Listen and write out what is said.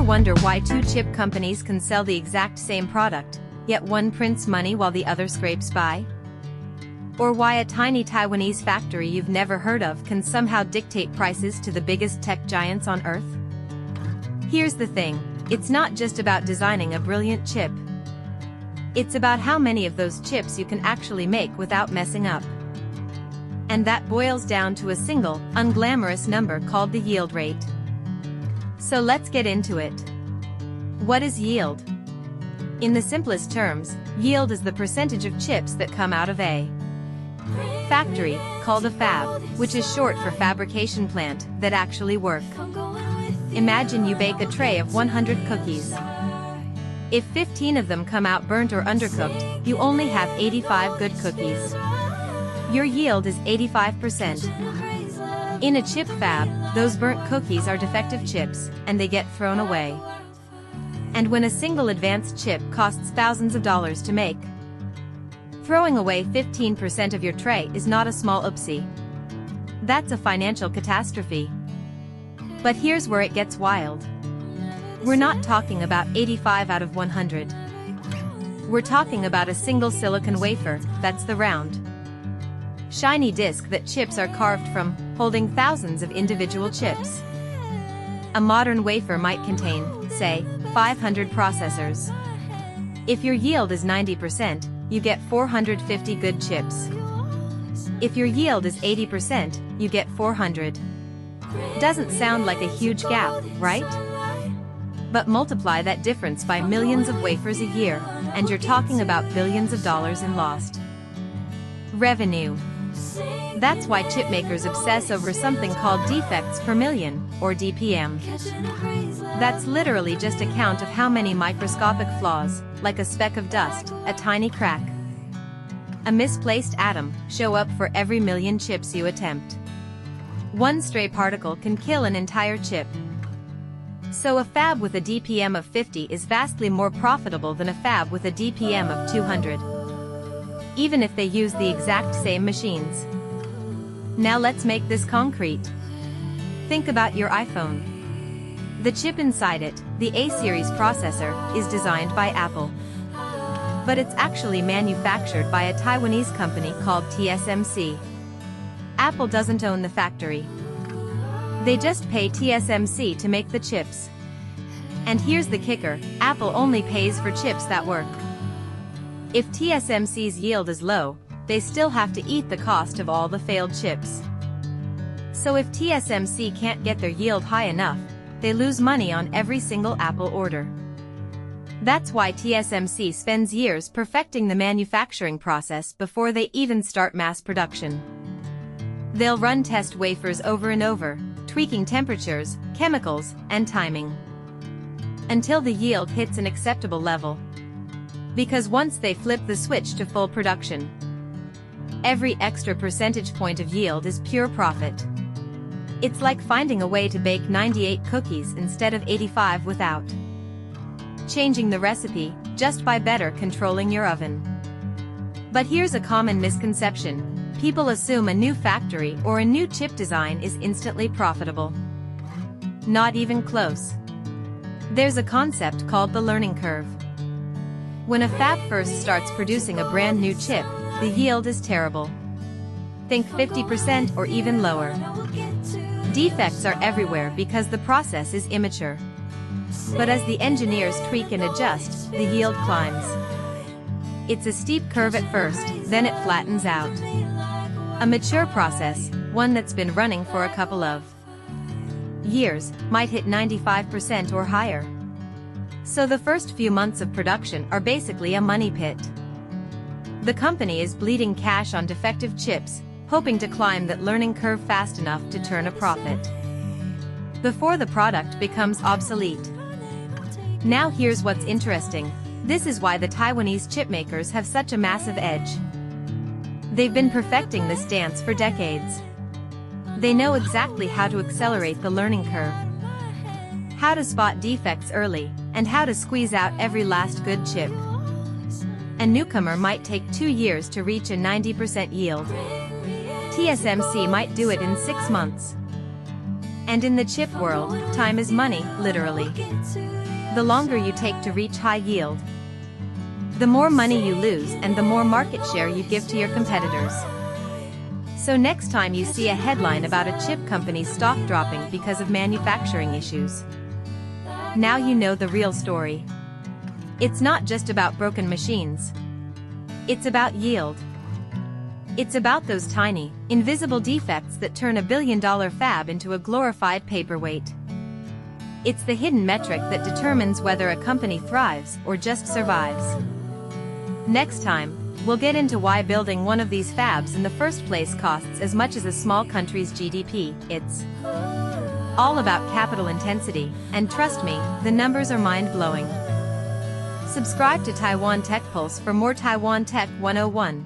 wonder why two chip companies can sell the exact same product, yet one prints money while the other scrapes by? Or why a tiny Taiwanese factory you've never heard of can somehow dictate prices to the biggest tech giants on Earth? Here's the thing, it's not just about designing a brilliant chip. It's about how many of those chips you can actually make without messing up. And that boils down to a single, unglamorous number called the yield rate. So let's get into it. What is yield? In the simplest terms, yield is the percentage of chips that come out of a factory, called a fab, which is short for fabrication plant, that actually work. Imagine you bake a tray of 100 cookies. If 15 of them come out burnt or undercooked, you only have 85 good cookies. Your yield is 85%. In a chip fab, those burnt cookies are defective chips, and they get thrown away. And when a single advanced chip costs thousands of dollars to make, throwing away 15% of your tray is not a small oopsie. That's a financial catastrophe. But here's where it gets wild. We're not talking about 85 out of 100. We're talking about a single silicon wafer, that's the round, shiny disk that chips are carved from, holding thousands of individual chips. A modern wafer might contain, say, 500 processors. If your yield is 90%, you get 450 good chips. If your yield is 80%, you get 400. Doesn't sound like a huge gap, right? But multiply that difference by millions of wafers a year, and you're talking about billions of dollars in lost revenue. That's why chipmakers obsess over something called defects per million, or DPM. That's literally just a count of how many microscopic flaws, like a speck of dust, a tiny crack, a misplaced atom, show up for every million chips you attempt. One stray particle can kill an entire chip. So a fab with a DPM of 50 is vastly more profitable than a fab with a DPM of 200. Even if they use the exact same machines. Now let's make this concrete. Think about your iPhone. The chip inside it, the A-series processor, is designed by Apple. But it's actually manufactured by a Taiwanese company called TSMC. Apple doesn't own the factory. They just pay TSMC to make the chips. And here's the kicker, Apple only pays for chips that work. If TSMC's yield is low, they still have to eat the cost of all the failed chips. So if TSMC can't get their yield high enough, they lose money on every single Apple order. That's why TSMC spends years perfecting the manufacturing process before they even start mass production. They'll run test wafers over and over, tweaking temperatures, chemicals, and timing, until the yield hits an acceptable level. Because once they flip the switch to full production, every extra percentage point of yield is pure profit. It's like finding a way to bake 98 cookies instead of 85 without changing the recipe, just by better controlling your oven. But here's a common misconception. People assume a new factory or a new chip design is instantly profitable. Not even close. There's a concept called the learning curve. When a fab first starts producing a brand new chip, the yield is terrible. Think 50% or even lower. Defects are everywhere because the process is immature. But as the engineers tweak and adjust, the yield climbs. It's a steep curve at first, then it flattens out. A mature process, one that's been running for a couple of years, might hit 95% or higher. So the first few months of production are basically a money pit. The company is bleeding cash on defective chips, hoping to climb that learning curve fast enough to turn a profit before the product becomes obsolete. Now here's what's interesting. This is why the Taiwanese chipmakers have such a massive edge. They've been perfecting this dance for decades. They know exactly how to accelerate the learning curve, how to spot defects early, and how to squeeze out every last good chip. A newcomer might take 2 years to reach a 90% yield. TSMC might do it in 6 months. And in the chip world, time is money, literally. The longer you take to reach high yield, the more money you lose and the more market share you give to your competitors. So next time you see a headline about a chip company's stock dropping because of manufacturing issues, now you know the real story. It's not just about broken machines. It's about yield. It's about those tiny, invisible defects that turn a billion-dollar fab into a glorified paperweight. It's the hidden metric that determines whether a company thrives or just survives. Next time, we'll get into why building one of these fabs in the first place costs as much as a small country's GDP. It's all about capital intensity, and trust me, the numbers are mind-blowing. Subscribe to Taiwan Tech Pulse for more Taiwan Tech 101.